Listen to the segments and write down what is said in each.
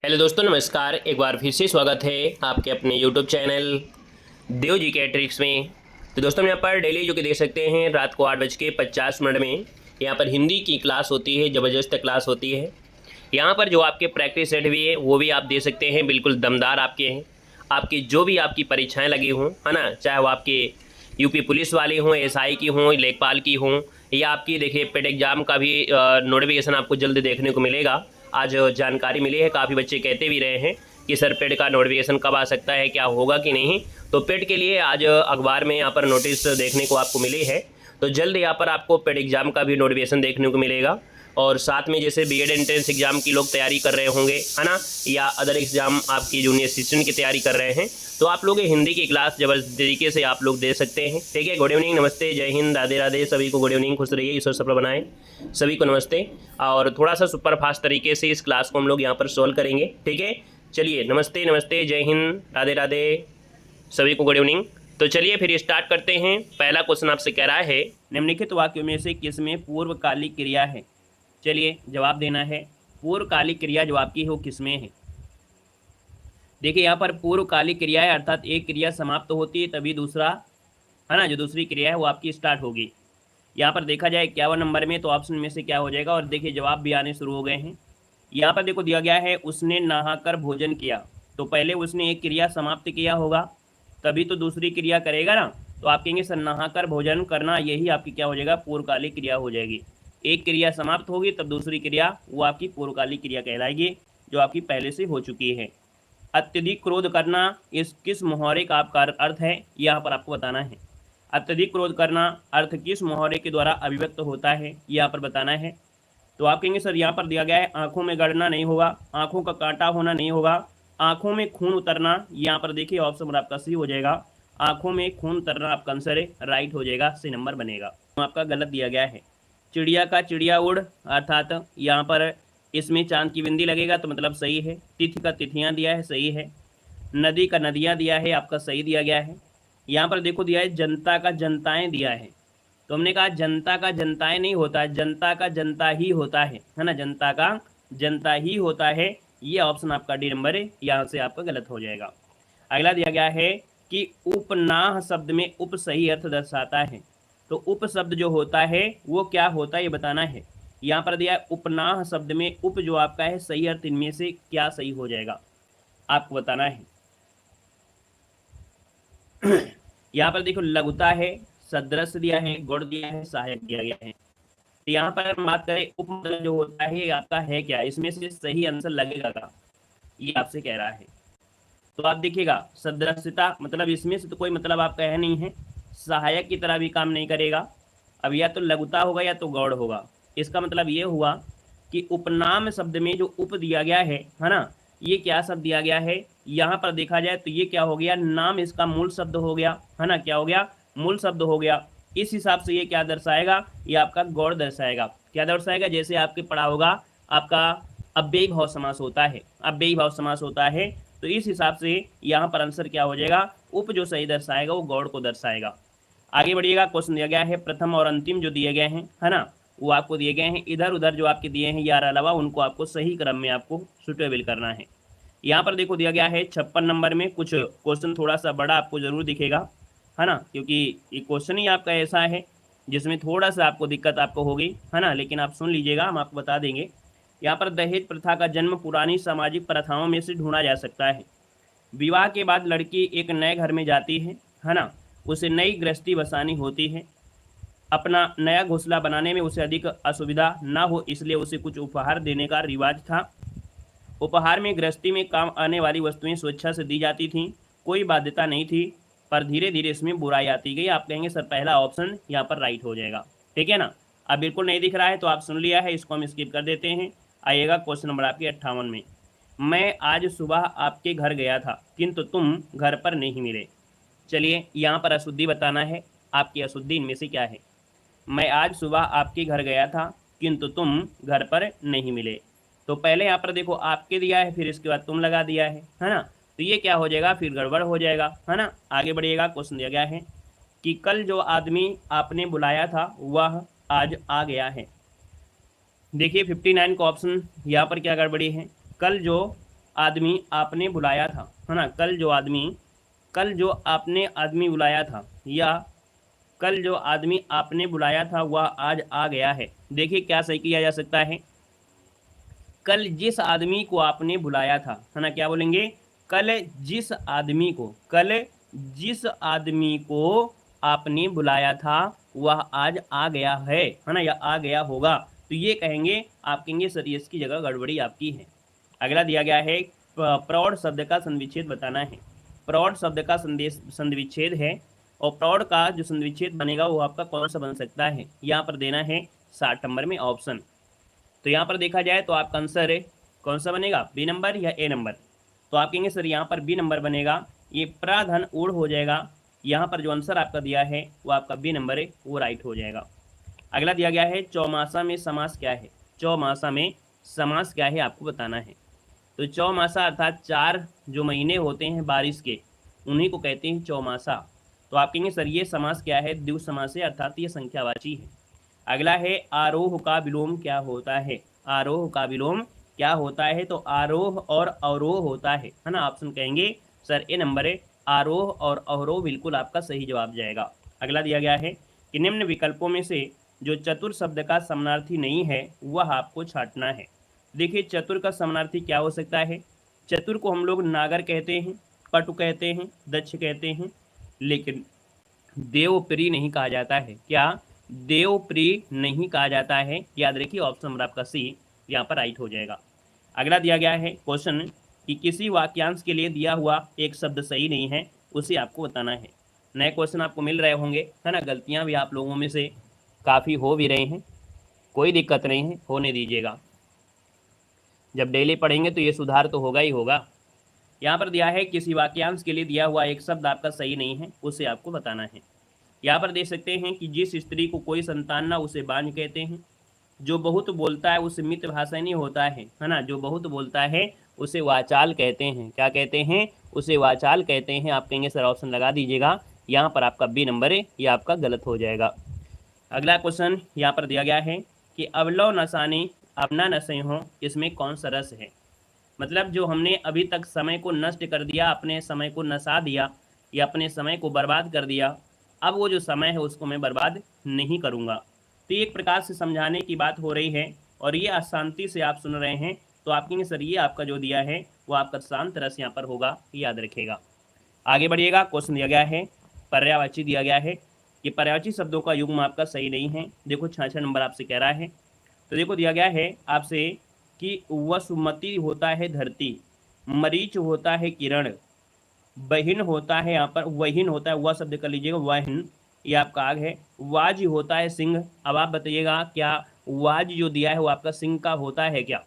Hello दोस्तों, नमस्कार। एक बार फिर से स्वागत है आपके अपने यूट्यूब चैनल देव जी के ट्रिक्स में। तो दोस्तों, हम यहाँ पर डेली जो कि देख सकते हैं रात को 8:50 में यहाँ पर हिंदी की क्लास होती है, ज़बरदस्त क्लास होती है। यहाँ पर जो आपके प्रैक्टिस सेट भी है वो भी आप दे सकते हैं, बिल्कुल दमदार आपके हैं। आपकी जो भी आपकी परीक्षाएँ लगी हों, है ना, चाहे वो आपके यूपी पुलिस वाली हों, एसआई की हों, लेखपाल की हों, या आपकी देखिए पेड एग्ज़ाम का भी नोटिफिकेशन आपको जल्द देखने को मिलेगा। आज जानकारी मिली है, काफ़ी बच्चे कहते भी रहे हैं कि सर पेड का नोटिफिकेशन कब आ सकता है, क्या होगा कि नहीं। तो पेड के लिए आज अखबार में यहाँ पर नोटिस देखने को आपको मिली है। तो जल्द यहाँ पर आपको पेड एग्ज़ाम का भी नोटिफिकेशन देखने को मिलेगा। और साथ में जैसे बीएड एंट्रेंस एग्ज़ाम की लोग तैयारी कर रहे होंगे, है ना, या अदर एग्ज़ाम आपकी जूनियर असिस्टेंट की तैयारी कर रहे हैं, तो आप लोग हिंदी की क्लास जबरदस्त तरीके से आप लोग दे सकते हैं। ठीक है, गुड इवनिंग, नमस्ते, जय हिंद, राधे राधे, सभी को गुड इवनिंग, खुश रहिए, ईश्वर सफल बनाएं, सभी को नमस्ते। और थोड़ा सा सुपर फास्ट तरीके से इस क्लास को हम लोग यहाँ पर सॉल्व करेंगे। ठीक है, चलिए, नमस्ते नमस्ते, जय हिंद, राधे राधे, सभी को गुड इवनिंग। तो चलिए फिर स्टार्ट करते हैं। पहला क्वेश्चन आपसे कह रहा है, निम्नलिखित वाक्यों में से किसमें पूर्वकालिक क्रिया है। चलिए जवाब देना है। पूर्वकालिक क्रिया जो आपकी है वो किसमें है। देखिए यहाँ पर पूर्वकालिक क्रिया है, अर्थात एक क्रिया समाप्त होती है तभी दूसरा, है ना, जो दूसरी क्रिया है वो आपकी स्टार्ट होगी। यहाँ पर देखा जाए 51 नंबर में, तो ऑप्शन में से क्या हो जाएगा। और देखिए जवाब भी आने शुरू हो गए हैं। यहाँ पर देखो दिया गया है, उसने नहाकर भोजन किया। तो पहले उसने एक क्रिया समाप्त किया होगा तभी तो दूसरी क्रिया करेगा ना। तो आप कहेंगे सर नहाकर भोजन करना, यही आपकी क्या हो जाएगा, पूर्वकालिक क्रिया हो जाएगी। एक क्रिया समाप्त होगी तब दूसरी क्रिया, वो आपकी पूर्वकालिक क्रिया कहलाएगी, जो आपकी पहले से हो चुकी है। अत्यधिक क्रोध करना, इस किस मुहावरे का आपका अर्थ है, यहाँ पर आपको बताना है। अत्यधिक क्रोध करना अर्थ किस मुहावरे के द्वारा अभिव्यक्त होता है, यहाँ पर बताना है। तो आप कहेंगे सर यहाँ पर दिया गया है, आंखों में गड़ना नहीं होगा, आंखों का कांटा होना नहीं होगा, आंखों में खून उतरना। यहाँ पर देखिए ऑप्शन आपका सी हो जाएगा, आंखों में खून उतरना आपका आंसर है, राइट हो जाएगा, सी नंबर बनेगा। तो आपका गलत दिया गया है। चिड़िया का चिड़िया उड़, अर्थात यहाँ पर इसमें चांद की बिंदी लगेगा तो मतलब सही है। तिथि का तिथियां दिया है, सही है। नदी का नदियां दिया है, आपका सही दिया गया है। यहाँ पर देखो दिया है जनता का जनताएं दिया है, तो हमने कहा जनता का जनताएं नहीं होता है, जनता का जनता ही होता है ना, जनता का जनता ही होता है। ये ऑप्शन आपका डी नंबर है, यहाँ से आपका गलत हो जाएगा। अगला दिया गया है कि उपनाह शब्द में उप सही अर्थ दर्शाता है। तो उप शब्द जो होता है वो क्या होता है ये बताना है। यहाँ पर दिया है उपनाह शब्द में उप जो आपका है सही अर्थ, इनमें से क्या सही हो जाएगा आपको बताना है। यहाँ पर देखो लघुता है, सदृश दिया है, गुण दिया है, सहायक दिया गया है। तो यहाँ पर बात करें उप मतलब जो होता है आपका है क्या, इसमें से सही आंसर लगेगा का, ये आपसे कह रहा है। तो आप देखिएगा सदृशता मतलब इसमें से तो कोई मतलब आपका है नहीं है, सहायक की तरह भी काम नहीं करेगा। अब या तो लघुता होगा या तो गौड़ होगा। इसका मतलब ये हुआ कि उपनाम शब्द में जो उप दिया गया है ना, ये क्या शब्द दिया गया है। यहाँ पर देखा जाए तो ये क्या हो गया, नाम इसका मूल शब्द हो गया, है ना, क्या हो गया, मूल शब्द हो गया। इस हिसाब से ये क्या दर्शाएगा, ये आपका गौड़ दर्शाएगा। क्या दर्शाएगा, जैसे आपके पढ़ा होगा आपका अव्ययी भाव समास होता है, अव्ययी भाव समास होता है। तो इस हिसाब से यहाँ पर आंसर क्या हो जाएगा, उप जो सही दर्शाएगा वो गौड़ को दर्शाएगा। आगे बढ़िएगा, क्वेश्चन दिया गया है प्रथम और अंतिम जो दिए गए हैं, है ना, वो आपको दिए गए हैं। इधर उधर जो आपके दिए हैं यार अलावा, उनको आपको सही क्रम में आपको सुटेबल करना है। यहाँ पर देखो दिया गया है 56 नंबर में, कुछ क्वेश्चन थोड़ा सा बड़ा आपको जरूर दिखेगा, है ना, क्योंकि ये क्वेश्चन ही आपका ऐसा है जिसमें थोड़ा सा आपको दिक्कत आपको होगी, है ना, लेकिन आप सुन लीजिएगा, हम आपको बता देंगे। यहाँ पर दहेज प्रथा का जन्म पुरानी सामाजिक प्रथाओं में से ढूंढा जा सकता है। विवाह के बाद लड़की एक नए घर में जाती है ना, उसे नई गृहस्थी बसानी होती है। अपना नया घोंसला बनाने में उसे अधिक असुविधा ना हो इसलिए उसे कुछ उपहार देने का रिवाज था। उपहार में गृहस्थी में काम आने वाली वस्तुएं स्वेच्छा से दी जाती थीं, कोई बाध्यता नहीं थी, पर धीरे धीरे इसमें बुराई आती गई। आप कहेंगे सर पहला ऑप्शन यहाँ पर राइट हो जाएगा, ठीक है ना। अब बिल्कुल नहीं दिख रहा है तो आप सुन लिया है, इसको हम स्किप कर देते हैं। आइएगा क्वेश्चन नंबर आपके 58 में। मैं आज सुबह आपके घर गया था किंतु तुम घर पर नहीं मिले। चलिए यहाँ पर अशुद्धि बताना है, आपकी अशुद्धि इनमें से क्या है। मैं आज सुबह आपके घर गया था किंतु तुम घर पर नहीं मिले। तो पहले यहाँ पर देखो आपके दिया है, फिर इसके बाद तुम लगा दिया है ना, तो ये क्या हो जाएगा, फिर गड़बड़ हो जाएगा, है ना। आगे बढ़िएगा, क्वेश्चन दिया गया है कि कल जो आदमी आपने बुलाया था वह आज आ गया है। देखिए 59 का ऑप्शन यहाँ पर क्या गड़बड़ी है, कल जो आदमी आपने बुलाया था, है ना, कल जो आपने आदमी बुलाया था, या कल जो आदमी आपने बुलाया था वह आज आ गया है। देखिए क्या सही किया जा सकता है, कल जिस आदमी को आपने बुलाया था, है ना, क्या बोलेंगे, कल जिस आदमी को आपने बुलाया था वह आज आ गया है ना, या आ गया होगा। तो ये कहेंगे, आप कहेंगे सर इसकी जगह गड़बड़ी आपकी है। अगला दिया गया है प्रौढ़ शब्द का संधिविच्छेद बताना है। प्रौढ़ शब्द का संधिविच्छेद है, और प्रौढ़ का जो संधिविच्छेद बनेगा वो आपका कौन सा बन सकता है, यहाँ पर देना है 60 नंबर में ऑप्शन। तो यहाँ पर देखा जाए तो आपका आंसर है कौन सा बनेगा, बी नंबर या ए नंबर। तो आप कहेंगे सर यहाँ पर बी नंबर बनेगा, ये प्राधन ऊढ़ हो जाएगा। यहाँ पर जो आंसर आपका दिया है वो आपका बी नंबर है, वो राइट हो जाएगा। अगला दिया गया है चौमासा में समास क्या है। चौमासा में समास क्या है आपको बताना है। तो चौमासा अर्थात 4 जो महीने होते हैं बारिश के, उन्हीं को कहते हैं चौमासा। तो आप कहेंगे सर ये समास क्या है, द्विगु समास है, अर्थात ये संख्यावाची है। अगला है आरोह का विलोम क्या होता है। आरोह का विलोम क्या होता है, तो आरोह और अवरोह होता है ना। ऑप्शन कहेंगे सर ए नंबर है, आरोह और अवरोह बिल्कुल आपका सही जवाब जाएगा। अगला दिया गया है कि निम्न विकल्पों में से जो चतुर शब्द का समानार्थी नहीं है वह आपको छांटना है। देखिए चतुर का समानार्थी क्या हो सकता है। चतुर को हम लोग नागर कहते हैं, पटु कहते हैं, दक्ष कहते हैं, लेकिन देवप्रिय नहीं कहा जाता है। क्या देवप्रिय नहीं कहा जाता है। याद रखिए ऑप्शन नंबर आपका सी यहाँ पर राइट हो जाएगा। अगला दिया गया है क्वेश्चन कि किसी वाक्यांश के लिए दिया हुआ एक शब्द सही नहीं है, उसे आपको बताना है। नए क्वेश्चन आपको मिल रहे होंगे, है ना, गलतियाँ भी आप लोगों में से काफ़ी हो भी रहे हैं, कोई दिक्कत नहीं है, होने दीजिएगा। जब डेली पढ़ेंगे तो ये सुधार तो होगा ही होगा। यहाँ पर दिया है किसी वाक्यांश के लिए दिया हुआ एक शब्द आपका सही नहीं है, उसे आपको बताना है। यहाँ पर देख सकते हैं कि जिस स्त्री को कोई संतान ना उसे बांझ कहते हैं, जो बहुत बोलता है उसे मित्र भाषणी होता है ना, जो बहुत बोलता है उसे वाचाल कहते हैं। क्या कहते हैं, उसे वाचाल कहते हैं। आप कहेंगे सर ऑप्शन लगा दीजिएगा, यहाँ पर आपका बी नंबर है, ये आपका गलत हो जाएगा। अगला क्वेश्चन यहाँ पर दिया गया है कि अवलव नसानी अपना नशे हों, इसमें कौन सा रस है। मतलब जो हमने अभी तक समय को नष्ट कर दिया, अपने समय को नसा दिया या अपने समय को बर्बाद कर दिया, अब वो जो समय है उसको मैं बर्बाद नहीं करूँगा। तो एक प्रकार से समझाने की बात हो रही है, और ये अशांति से आप सुन रहे हैं, तो आप कहेंगे सर ये आपका जो दिया है वो आपका शांत रस यहाँ पर होगा, याद रखिएगा। आगे बढ़िएगा। क्वेश्चन दिया गया है पर्यायवाची दिया गया है कि पर्यायवाची शब्दों का युग्म आपका सही नहीं है। देखो 66 नंबर आपसे कह रहा है। तो देखो दिया गया है आपसे कि वसुमती होता है धरती, मरीच होता है किरण, बहिन होता है, यहाँ पर वहीन होता है, वह शब्द कर लीजिएगा वहन, ये आपका आग है, वाज होता है सिंह। अब आप बताइएगा क्या वाज जो दिया है वो आपका सिंह का होता है क्या।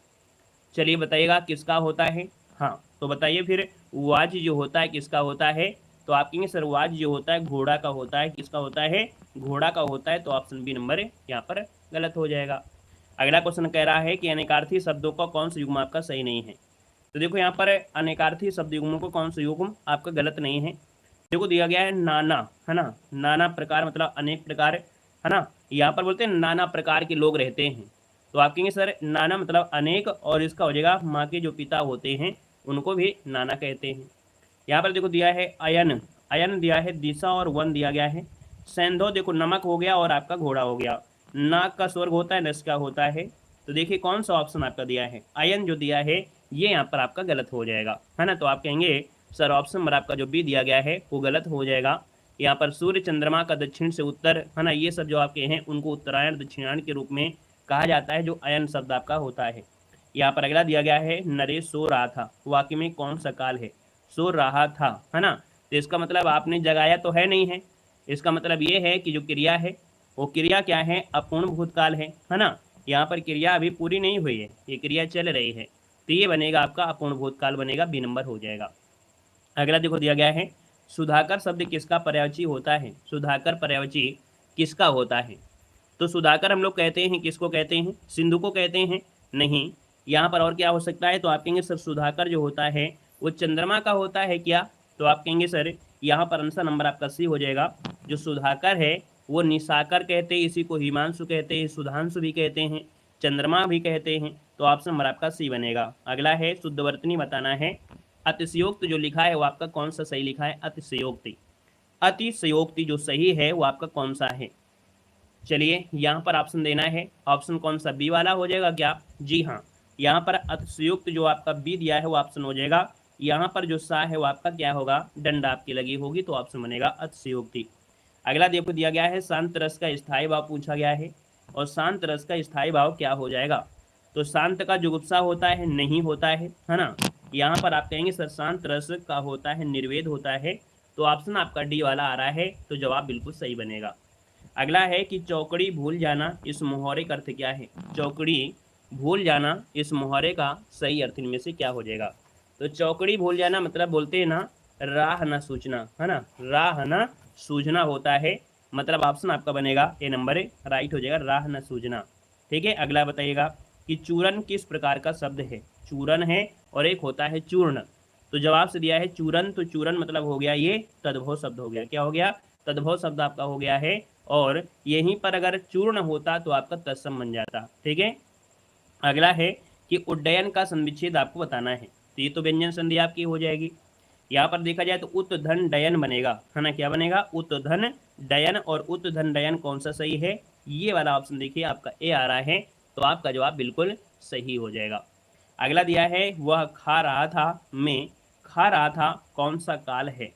चलिए बताइएगा किसका होता है। हाँ तो बताइए फिर वाज जो होता है किसका होता है। तो आप कहेंगे सर वाज जो होता है घोड़ा का होता है। किसका होता है, घोड़ा का होता है। तो ऑप्शन बी नंबर यहाँ पर गलत हो जाएगा। अगला क्वेश्चन कह रहा है कि अनेकार्थी शब्दों का कौन सा युग्म आपका सही नहीं है। तो देखो यहाँ पर अनेकार्थी शब्द युग्मों को कौन सा युग्म आपका गलत नहीं है। देखो दिया गया है नाना, है ना, नाना प्रकार मतलब अनेक प्रकार, है ना। यहाँ पर बोलते हैं नाना प्रकार के लोग रहते हैं। तो आप कहेंगे सर नाना मतलब अनेक, और इसका हो जाएगा माँ के जो पिता होते हैं उनको भी नाना कहते हैं। यहाँ पर देखो दिया है अयन, अयन दिया है दिशा और वन दिया गया है। सेंधो देखो नमक हो गया और आपका घोड़ा हो गया। नाक का स्वर्ग होता है, नस का होता है। तो देखिए कौन सा ऑप्शन आपका दिया है, अयन जो दिया है ये यहाँ पर आपका गलत हो जाएगा, है ना। तो आप कहेंगे सर ऑप्शन नंबर आपका जो बी दिया गया है वो गलत हो जाएगा। यहाँ पर सूर्य चंद्रमा का दक्षिण से उत्तर, है ना, ये सब जो आपके हैं उनको उत्तरायण दक्षिणायन के रूप में कहा जाता है, जो अयन शब्द आपका होता है। यहाँ पर अगला दिया गया है नरेश सो रहा था, वाक्य में कौन सा काल है, सो रहा था, है ना। तो इसका मतलब आपने जगाया तो है नहीं है, इसका मतलब ये है कि जो क्रिया है वो क्रिया क्या है, अपूर्ण भूतकाल है ना। यहाँ पर क्रिया अभी पूरी नहीं हुई है, ये क्रिया चल रही है, तो ये बनेगा आपका अपूर्ण भूतकाल बनेगा, बी नंबर हो जाएगा। अगला देखो दिया गया है सुधाकर शब्द किसका पर्यायवाची होता है। सुधाकर पर्यायवाची किसका होता है। तो सुधाकर हम लोग कहते हैं किसको कहते हैं, सिंधु को कहते हैं, नहीं। यहाँ पर और क्या हो सकता है, तो आप कहेंगे सर सुधाकर जो होता है वो चंद्रमा का होता है क्या। तो आप कहेंगे सर यहाँ पर आंसर नंबर आपका सी हो जाएगा। जो सुधाकर है वो निशाकर कहते हैं, इसी को हिमांशु कहते हैं, सुधांशु भी कहते हैं, चंद्रमा भी कहते हैं। तो ऑप्शन नंबर आपका सी बनेगा। अगला है शुद्धवर्तनी बताना है। अतिशयोक्ति जो लिखा है वो आपका कौन सा सही लिखा है? अतिशयोक्ति। अतिशयोक्ति जो सही है वो आपका कौन सा है? चलिए यहाँ पर ऑप्शन देना है। ऑप्शन कौन सा? बी वाला हो जाएगा क्या? जी हाँ, यहाँ पर अतिशयोक्ति जो आपका बी दिया है वो ऑप्शन हो जाएगा। यहाँ पर जो सा है वो आपका क्या होगा? डंडा आपकी लगी होगी, तो ऑप्शन बनेगा अतिशयोक्ति। अगला देखो दिया गया है शांत रस का स्थायी भाव पूछा गया है। और शांत रस का स्थायी भाव क्या हो जाएगा? तो शांत का जुगुप्सा होता है? नहीं होता है ना। यहाँ पर आप कहेंगे सर शांत रस का होता है, निर्वेद होता है। तो ऑप्शन आपका डी वाला आ रहा है, तो जवाब बिल्कुल सही बनेगा। अगला है कि चौकड़ी भूल जाना इस मुहावरे का अर्थ क्या है? चौकड़ी भूल जाना इस मुहावरे का सही अर्थ इनमें से क्या हो जाएगा? तो चौकड़ी भूल जाना मतलब बोलते हैं ना राह न सूझना, है ना, राह न सूझना होता है। मतलब ऑप्शन आपका बनेगा ए नंबर राइट हो जाएगा, राह न सूझना। ठीक है, अगला बताइएगा कि चूरन किस प्रकार का शब्द है? चूरन है और एक होता है चूर्ण। तो जवाब से दिया है चूरन, तो चूरन मतलब हो गया ये तद्भव शब्द हो गया। क्या हो गया? तद्भव शब्द आपका हो गया है। और यहीं पर अगर चूर्ण होता तो आपका तत्सम बन जाता। ठीक है, अगला है कि उड्डयन का संविच्छेद आपको बताना है। तो ये तो व्यंजन संधि आपकी हो जाएगी। यहाँ पर देखा जाए तो उत धन डयन बनेगा, है ना। क्या बनेगा? उत धन डयन। और उत धन डयन कौन सा सही है? ये वाला ऑप्शन देखिए आपका ए आ रहा है, तो आपका जवाब बिल्कुल सही हो जाएगा। अगला दिया है वह खा रहा था में खा रहा था कौन सा काल है?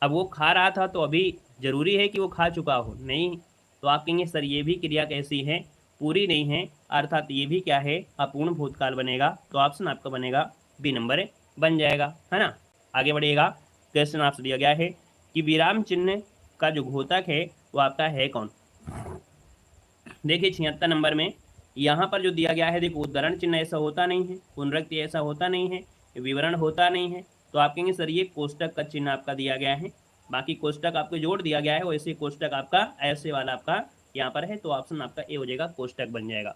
अब वो खा रहा था तो अभी जरूरी है कि वो खा चुका हो? नहीं। तो आप कहेंगे सर ये भी क्रिया कैसी है? पूरी नहीं है, अर्थात ये भी क्या है? अपूर्ण भूतकाल बनेगा। तो ऑप्शन आपका बनेगा बी नंबर बन जाएगा, है ना। आगे बढ़िएगा। क्वेश्चन आपसे दिया गया है कि विराम चिन्ह का जो घोतक है वो आपका है कौन? देखिए 76 नंबर में यहाँ पर जो दिया गया है, देखो उद्धरण चिन्ह ऐसा होता नहीं है, पुनरुक्ति ऐसा होता नहीं है, विवरण होता नहीं है। तो आप कहेंगे सर ये कोष्टक का चिन्ह आपका दिया गया है। बाकी कोष्टक आपको जोड़ दिया गया है, वैसे कोष्टक आपका ऐसे वाला आपका यहाँ पर है। तो ऑप्शन आपका ए हो जाएगा, कोष्टक बन जाएगा।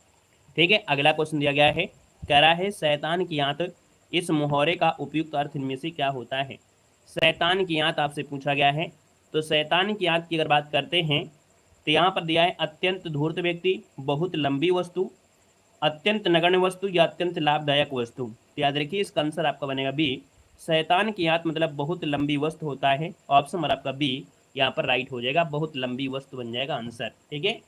ठीक है, अगला क्वेश्चन दिया गया है, कह रहा है शैतान की आंत इस मुहावरे का उपयुक्त अर्थ इनमें से क्या होता है? शैतान की आंत आपसे पूछा गया है। तो शैतान की आंत की अगर बात करते हैं तो यहाँ पर दिया है अत्यंत धूर्त व्यक्ति, बहुत लंबी वस्तु, अत्यंत नगण्य वस्तु या अत्यंत लाभदायक वस्तु। तो याद रखिए इसका आंसर आपका बनेगा बी। शैतान की आंत मतलब बहुत लंबी वस्तु होता है। ऑप्शन नंबर आपका बी यहाँ पर राइट हो जाएगा, बहुत लंबी वस्तु बन जाएगा आंसर। ठीक है,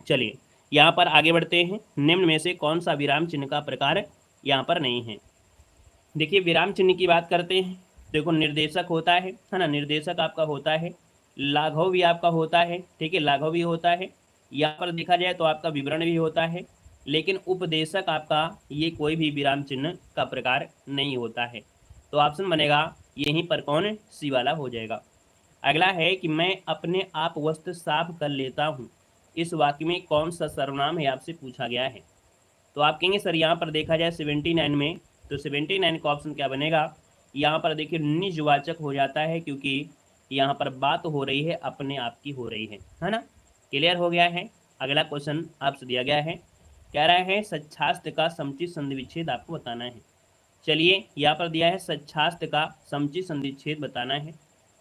चलिए यहाँ पर आगे बढ़ते हैं। निम्न में से कौन सा विराम चिन्ह का प्रकार यहाँ पर नहीं है? देखिए विराम चिन्ह की बात करते हैं, देखो निर्देशक होता है ना, निर्देशक आपका होता है। लाघव भी आपका होता है, ठीक है, लाघव भी होता है। यहाँ पर देखा जाए तो आपका विवरण भी होता है। लेकिन उपदेशक आपका ये कोई भी विराम चिन्ह का प्रकार नहीं होता है। तो ऑप्शन बनेगा यहीं पर कौन? सी वाला हो जाएगा। अगला है कि मैं अपने आप वस्त्र साफ कर लेता हूँ, इस वाक्य में कौन सा सर्वनाम है आपसे पूछा गया है? तो आप कहेंगे सर यहाँ पर देखा जाए 79 में, तो 79 का ऑप्शन क्या बनेगा? यहाँ पर देखिए निजवाचक हो जाता है, क्योंकि यहाँ पर बात हो रही है अपने आप की हो रही है ना। क्लियर हो गया है। अगला क्वेश्चन आपसे दिया गया है, कह रहा है सच्छास्त्र का समुचित संधि विच्छेद आपको बताना है। चलिए यहाँ पर दिया है सच्छास्त्र का समुचित संधि विच्छेद बताना है।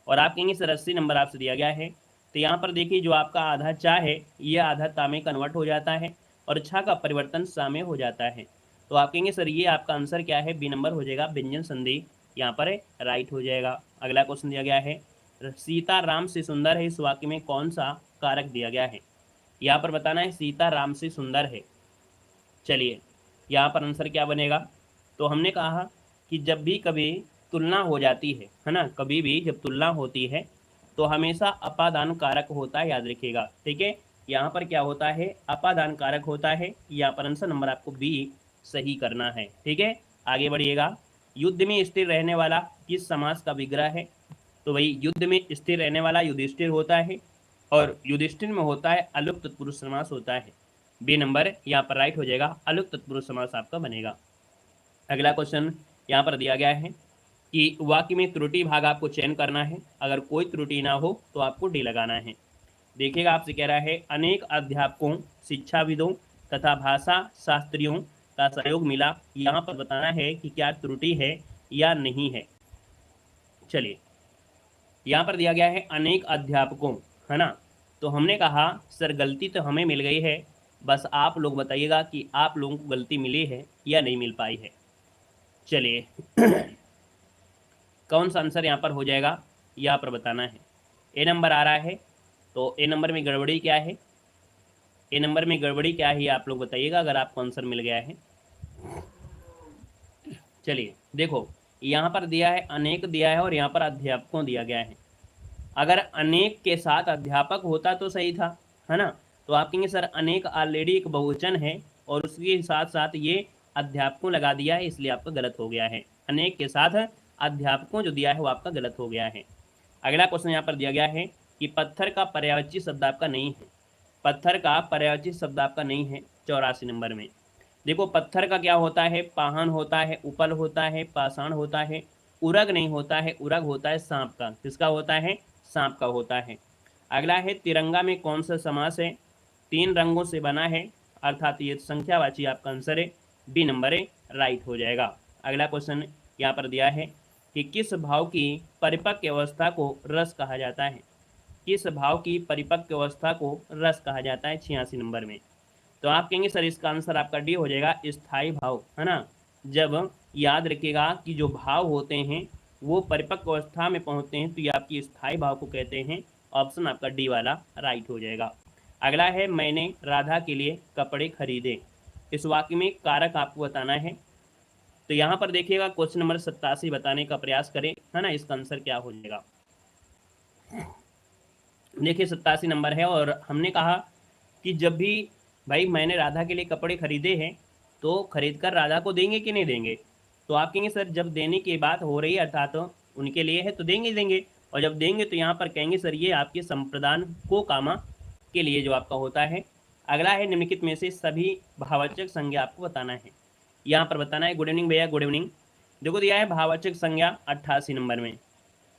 और आप कहेंगे सर 80 नंबर आपसे दिया गया है। तो यहाँ पर देखिए जो आपका आधा चा है ये आधा ता में कन्वर्ट हो जाता है और छा का परिवर्तन सा में हो जाता है। तो आप कहेंगे सर ये आपका आंसर क्या है? बी नंबर हो जाएगा, व्यंजन संधि यहाँ पर राइट हो जाएगा। अगला क्वेश्चन दिया गया है सीता राम से सुंदर है, इस वाक्य में कौन सा कारक दिया गया है? यहाँ पर बताना है सीता राम से सुंदर है। चलिए यहाँ पर आंसर क्या बनेगा? तो हमने कहा कि जब भी कभी तुलना हो जाती है ना, कभी भी जब तुलना होती है तो हमेशा अपादान कारक होता है, याद रखिएगा। ठीक है, यहाँ पर क्या होता है? अपादान कारक होता है। यहाँ पर आंसर नंबर आपको बी सही करना है। ठीक है, आगे बढ़िएगा। युद्ध में स्थिर रहने वाला किस समास का विग्रह है? तो वही युद्ध में स्थिर रहने वाला युधिष्ठिर होता है, और युधिष्ठिर में होता है अलुप्त तत्पुरुष समास होता है। बी नंबर यहाँ पर राइट हो जाएगा, अलुप्त तत्पुरुष समास आपका बनेगा। अगला क्वेश्चन यहाँ पर दिया गया है कि वाक्य में त्रुटि भाग आपको चयन करना है, अगर कोई त्रुटि ना हो तो आपको डी लगाना है। देखिएगा आपसे कह रहा है अनेक अध्यापकों, शिक्षाविदों तथा भाषा शास्त्रियों का सहयोग मिला, यहाँ पर बताना है कि क्या त्रुटि है या नहीं है। चलिए यहाँ पर दिया गया है अनेक अध्यापकों, है ना। तो हमने कहा सर गलती तो हमें मिल गई है, बस आप लोग बताइएगा कि आप लोगों को गलती मिली है या नहीं मिल पाई है। चलिए कौन सा आंसर यहाँ पर हो जाएगा यहाँ पर बताना है। ए नंबर आ रहा है, तो ए नंबर में गड़बड़ी क्या है, ए नंबर में गड़बड़ी क्या है आप लोग बताइएगा अगर आपको आंसर मिल गया है। चलिए देखो, यहाँ पर दिया है अनेक दिया है और यहाँ पर अध्यापकों दिया गया है। अगर अनेक के साथ अध्यापक होता तो सही था, है ना। तो आप कहेंगे सर अनेक ऑलरेडी एक बहुवचन है और उसके साथ साथ ये अध्यापकों लगा दिया है, इसलिए आपका गलत हो गया है। अनेक के साथ अध्यापकों जो दिया है वो आपका गलत हो गया है। अगला क्वेश्चन यहाँ पर दिया गया है कि पत्थर का पर्यायवाची शब्द आपका नहीं है। पत्थर का पर्यायवाची शब्द आपका नहीं है 84 नंबर में। देखो पत्थर का क्या होता है, पाहन होता है, उपल होता है, पाषाण होता है, उरग नहीं होता है, उरग होता है सांप का। किसका होता है, सांप का होता है। अगला है तिरंगा में कौन सा समास है, 3 रंगों से बना है, अर्थात ये संख्यावाची आपका आंसर है, बी नंबर है, राइट हो जाएगा। अगला क्वेश्चन यहाँ पर दिया है कि किस भाव की परिपक्व अवस्था को रस कहा जाता है। किस भाव की परिपक्व अवस्था को रस कहा जाता है 86 नंबर में। तो आप कहेंगे सर इसका आंसर आपका डी हो जाएगा, स्थायी भाव, है ना। जब याद रखिएगा कि जो भाव होते हैं वो परिपक्व अवस्था में पहुंचते हैं तो ये आपकी स्थायी भाव को कहते हैं। ऑप्शन आपका डी वाला राइट हो जाएगा। अगला है मैंने राधा के लिए कपड़े खरीदे। इस वाक्य में कारक आपको बताना है। तो यहाँ पर देखिएगा क्वेश्चन नंबर 87 बताने का प्रयास करें, है ना। इसका आंसर क्या हो जाएगा, देखिए 87 नंबर है और हमने कहा कि जब भी भाई मैंने राधा के लिए कपड़े खरीदे हैं तो खरीद कर राधा को देंगे कि नहीं देंगे। तो आप कहेंगे सर जब देने की बात हो रही है अर्थात तो उनके लिए है तो देंगे देंगे, और जब देंगे तो यहाँ पर कहेंगे सर ये आपके संप्रदान को कामा के लिए जो आपका होता है। अगला है निम्नलिखित में से सभी भाववाचक संज्ञा आपको बताना है। यहाँ पर बताना है, गुड इवनिंग भैया, गुड इवनिंग। देखो दिया है भाववाचक संज्ञा 88 नंबर में।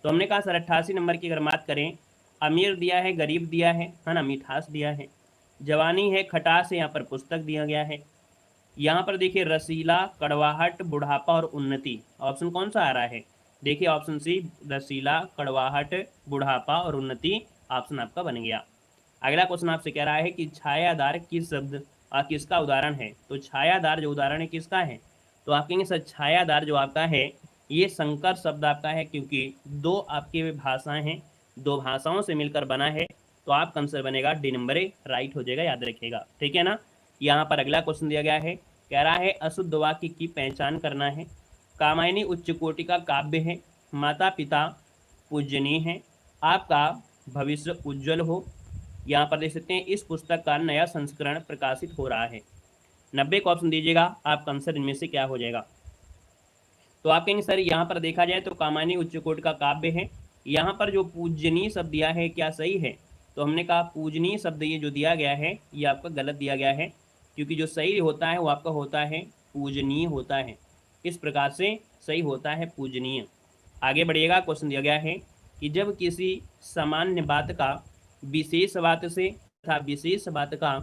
तो हमने कहा सर 88 नंबर की अगर बात करें, अमीर दिया है, गरीब दिया है ना, मिठास दिया है, जवानी है, खटास है, यहाँ पर पुस्तक दिया गया है। यहाँ पर देखिए रसीला, कड़वाहट, बुढ़ापा और उन्नति। ऑप्शन कौन सा आ रहा है, देखिए ऑप्शन सी, रसीला, कड़वाहट, बुढ़ापा और उन्नति ऑप्शन आपका बन गया। अगला क्वेश्चन आपसे कह रहा है कि छायादार किस शब्द किसका उदाहरण है। तो छायादार जो उदाहरण है किसका है, तो आप कहेंगे सर छायादार जो आपका है ये संकर शब्द आपका है, क्योंकि 2 आपकी भाषाएं हैं, 2 भाषाओं से मिलकर बना है। तो आपका आंसर बनेगा डी नंबर ए, राइट हो जाएगा, याद रखिएगा, ठीक है ना। यहाँ पर अगला क्वेश्चन दिया गया है, कह रहा है अशुद्ध वाक्य की पहचान करना है। कामायनी उच्च कोटि का काव्य है, माता पिता पूजनीय है, आपका भविष्य उज्जवल हो। यहाँ पर देख सकते हैं इस पुस्तक का नया संस्करण प्रकाशित हो रहा है। 90 का ऑप्शन दीजिएगा, आपका आंसर इनमें से क्या हो जाएगा। तो आप कहेंगे सर यहाँ पर देखा जाए तो कामायनी उच्च कोटि का काव्य है, यहाँ पर जो पूजनीय शब्द दिया है क्या सही है। तो हमने कहा पूजनीय शब्द ये जो दिया गया है ये आपका गलत दिया गया है, क्योंकि जो सही होता है वो आपका होता है पूजनीय होता है। इस प्रकार से सही होता है पूजनीय। आगे बढ़िएगा, क्वेश्चन दिया गया है कि जब किसी सामान्य बात का विशेष बात से तथा विशेष बात का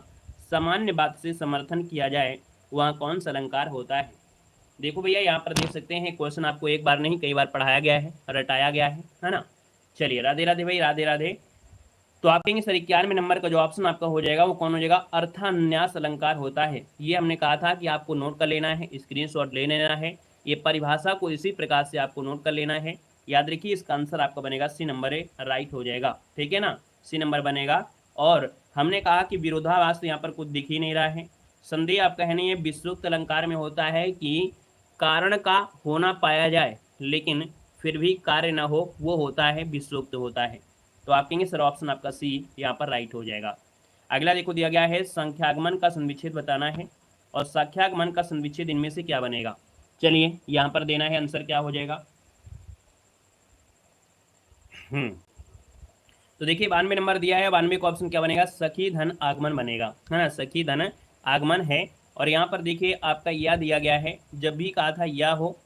सामान्य बात से समर्थन किया जाए वहाँ कौन सा अलंकार होता है। देखो भैया यहाँ पर देख सकते हैं क्वेश्चन आपको एक बार नहीं कई बार पढ़ाया गया है, रटाया गया है ना। चलिए राधे राधे भाई, राधे राधे। तो आप कहेंगे सर 91 नंबर का जो ऑप्शन आपका हो जाएगा वो कौन हो जाएगा, अर्थान्यास अलंकार होता है। ये हमने कहा था कि आपको नोट कर लेना है, स्क्रीनशॉट ले लेना है, ये परिभाषा को इसी प्रकार से आपको नोट कर लेना है। याद रखिए इसका आंसर आपका बनेगा सी नंबर है, राइट हो जाएगा, ठीक है ना, सी नंबर बनेगा। और हमने कहा कि विरोधाभास तो यहाँ पर कुछ दिख ही नहीं रहा है। संदेह आपका है नहीं, है विश्वोक्त अलंकार में होता है कि कारण का होना पाया जाए लेकिन फिर भी कार्य ना हो, वो होता है विश्वोक्त होता है। तो आप कहेंगे सर ऑप्शन आपका सी यहाँ पर राइट हो जाएगा। अगला देखो दिया गया है संख्यागमन का संविच्छेद बताना है, और संख्यागमन का संविच्छेद इनमें से क्या बनेगा। चलिए यहाँ पर देना है आंसर क्या हो जाएगा। तो देखिए 92 नंबर दिया है, 92 का ऑप्शन क्या बनेगा, सखी धन आगमन बनेगा, है ना, सखी धन आगमन है। और यहाँ पर देखिए आपका या दिया गया है, जब भी कहा था या हो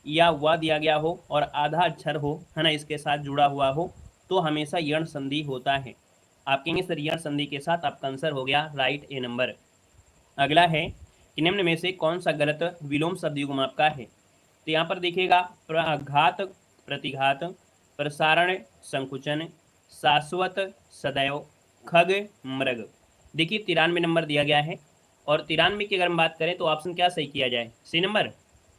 या वह दिया गया हो और आधा अक्षर हो, है ना, इसके साथ जुड़ा हुआ हो तो हमेशा यण संधि होता है। आप कहेंगे सर यण संधि के साथ आपका आंसर हो गया राइट, ए नंबर। अगला है कि निम्न में से कौन सा गलत विलोम शब्द युग्म आपका है। तो यहाँ पर देखिएगा प्रघात प्रतिघात, प्रसारण संकुचन, शाश्वत सदैव, खग मृग। देखिए 93 नंबर दिया गया है, और 93 की अगर हम बात करें तो ऑप्शन क्या सही किया जाए, सी नंबर,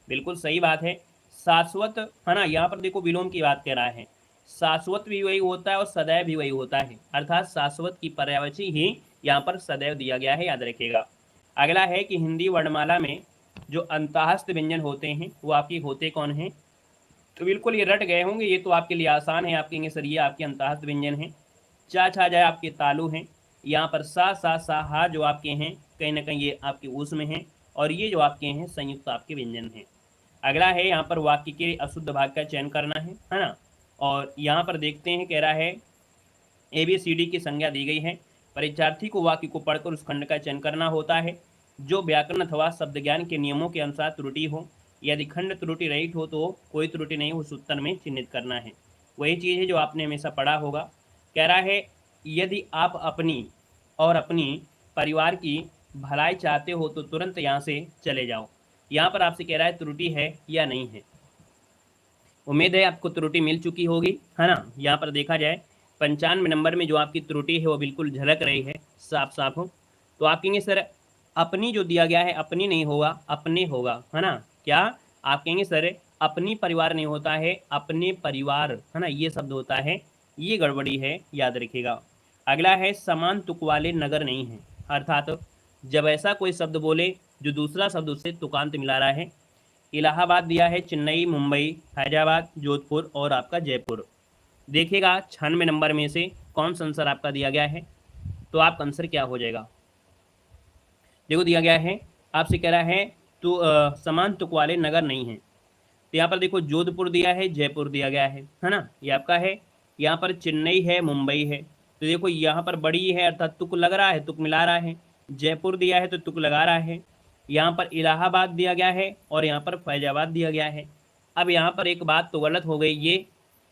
बिल्कुल सही बात है। शाश्वत, है ना, यहाँ पर देखो विलोम की बात कर रहा है, शाश्वत भी वही होता है और सदैव भी वही होता है, अर्थात शाश्वत की पर्यायवाची ही यहाँ पर सदैव दिया गया है, याद रखिएगा। अगला है कि हिंदी वर्णमाला में जो अंतःस्थ व्यंजन होते हैं वो आपके होते कौन हैं, तो बिल्कुल ये रट गए होंगे, ये तो आपके लिए आसान है, आप कहेंगे सर ये आपके अंतःस्थ व्यंजन हैं। चा छा जाए आपके तालु हैं, यहाँ पर सा सा सा हा जो आपके हैं कहीं ना कहीं ये आपके उस में हैं, और ये जो आपके हैं संयुक्त आपके व्यंजन हैं। अगला है यहाँ पर वाक्य के अशुद्ध भाग का चयन करना है ना, और यहाँ पर देखते हैं कह रहा है ABCD की संज्ञा दी गई है, परीक्षार्थी को वाक्य को पढ़कर उस खंड का चयन करना होता है जो व्याकरण अथवा शब्द ज्ञान के नियमों के अनुसार त्रुटि हो, यदि खंड त्रुटि रहित हो तो कोई त्रुटि नहीं उस उत्तर में चिन्हित करना है। वही चीज़ है जो आपने हमेशा पढ़ा होगा। कह रहा है यदि आप अपनी और अपनी परिवार की भलाई चाहते हो तो तुरंत यहाँ से चले जाओ। यहाँ पर आपसे कह रहा है त्रुटि है या नहीं है, उम्मीद है आपको त्रुटि मिल चुकी होगी, है ना। यहाँ पर देखा जाए 95 नंबर में जो आपकी त्रुटि है वो बिल्कुल झलक रही है, साफ साफ हो। तो आप कहेंगे सर अपनी जो दिया गया है अपनी नहीं होगा, अपने होगा, है ना। क्या आप कहेंगे सर अपनी परिवार नहीं होता है, अपने परिवार, है ना, ये शब्द होता है, ये गड़बड़ी है, याद रखिएगा। अगला है समान तुक वाले नगर नहीं है, अर्थात जब ऐसा कोई शब्द बोले जो दूसरा शब्द उससे तुकांत मिला रहा है। इलाहाबाद दिया है, चेन्नई, मुंबई, हैदराबाद, जोधपुर और आपका जयपुर। देखिएगा 96 नंबर में से कौन सा आंसर आपका दिया गया है, तो आपका आंसर क्या हो जाएगा। देखो दिया गया है, आपसे कह रहा है तो समान तुक वाले नगर नहीं है, तो यहाँ पर देखो जोधपुर दिया है, जयपुर दिया गया है ना, ये आपका है। यहाँ पर चेन्नई है, मुंबई है, तो देखो यहाँ पर बड़ी है अर्थात तुक लग रहा है, तुक मिला रहा है। जयपुर दिया है तो तुक लगा रहा है। यहाँ पर इलाहाबाद दिया गया है और यहाँ पर फैजाबाद दिया गया है। अब यहाँ पर एक बात तो गलत हो गई ये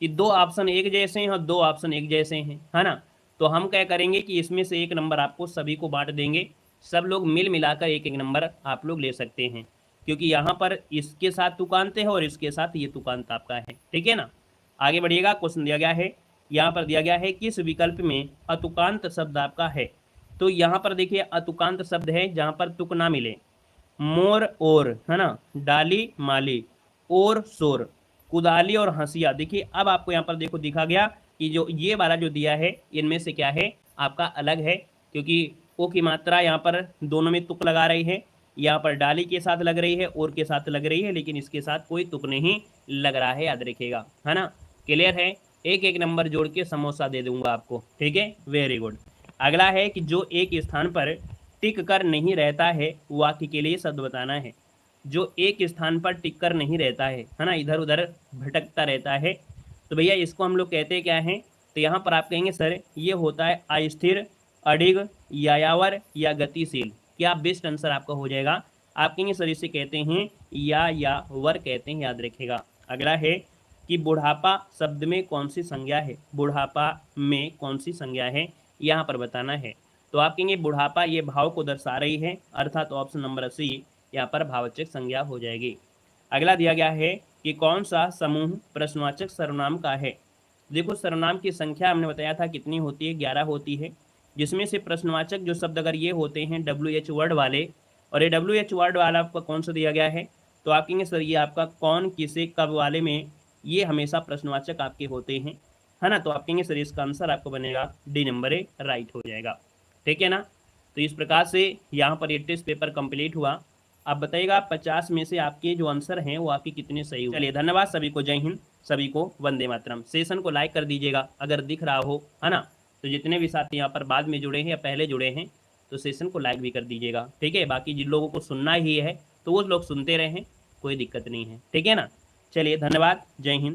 कि दो ऑप्शन एक जैसे हैं और दो ऑप्शन एक जैसे हैं, है ना। तो हम क्या करेंगे कि इसमें से एक नंबर आपको सभी को बांट देंगे, सब लोग मिल मिलाकर एक एक नंबर आप लोग ले सकते हैं, क्योंकि यहाँ पर इसके साथ तुकांत है और इसके साथ ये तुकांत आपका है, ठीक है ना। आगे बढ़िएगा, क्वेश्चन दिया गया है, यहाँ पर दिया गया है किस विकल्प में अतुकांत शब्द आपका है। तो यहाँ पर देखिए अतुकांत शब्द है जहाँ पर तुक ना मिले, मोर और, है ना, डाली माली, और शोर, कुदाली और हंसिया। देखिए अब आपको यहाँ पर देखो दिखा गया कि जो ये वाला जो दिया है इनमें से क्या है आपका अलग है, क्योंकि ओ की मात्रा यहाँ पर दोनों में तुक लगा रही है, यहाँ पर डाली के साथ लग रही है, और के साथ लग रही है, लेकिन इसके साथ कोई तुक नहीं लग रहा है, याद रखिएगा, है ना। क्लियर है, एक एक नंबर जोड़ के समोसा दे दूंगा आपको, ठीक है, वेरी गुड। अगला है कि जो एक स्थान पर टिक कर नहीं रहता है वाक्य के लिए शब्द बताना है। जो एक स्थान पर टिक कर नहीं रहता है ना, इधर उधर भटकता रहता है, तो भैया इसको हम लोग कहते क्या हैं। तो यहाँ पर आप कहेंगे सर ये होता है अस्थिर, अडिग, यायावर या गतिशील। क्या बेस्ट आंसर आपका हो जाएगा, आप कहेंगे सर इसे कहते हैं या वर कहते हैं, याद रखिएगा। अगला है कि बुढ़ापा शब्द में कौन सी संज्ञा है, बुढ़ापा में कौन सी संज्ञा है यहाँ पर बताना है। तो आप कहेंगे बुढ़ापा ये भाव को दर्शा रही है, अर्थात ऑप्शन नंबर सी यहाँ पर भाववाचक संज्ञा हो जाएगी। अगला दिया गया है कि कौन सा समूह प्रश्नवाचक सर्वनाम का है। देखो सर्वनाम की संख्या हमने बताया था कितनी होती है, 11 होती है, जिसमें से प्रश्नवाचक जो शब्द अगर ये होते हैं WH वर्ड वाले, और ये WH वर्ड वाला आपका कौन सा दिया गया है, तो आप कहेंगे सर ये आपका कौन, किसे, कब वाले में ये हमेशा प्रश्नवाचक आपके होते हैं, है ना। तो आप कहेंगे सर इसका आंसर आपको बनेगा डी नंबर ए, राइट हो जाएगा, ठीक है ना। तो इस प्रकार से यहाँ पर ये टेस्ट पेपर कंप्लीट हुआ। आप बताइएगा 50 में से आपके जो आंसर हैं वो आपके कितने सही हुए। चलिए धन्यवाद सभी को, जय हिंद, सभी को वंदे मातरम। सेशन को लाइक कर दीजिएगा अगर दिख रहा हो, है ना। तो जितने भी साथी यहाँ पर बाद में जुड़े हैं या पहले जुड़े हैं तो सेशन को लाइक भी कर दीजिएगा, ठीक है। बाकी जिन लोगों को सुनना ही है तो वो लोग सुनते रहें, कोई दिक्कत नहीं है, ठीक है ना। चलिए धन्यवाद, जय हिंद।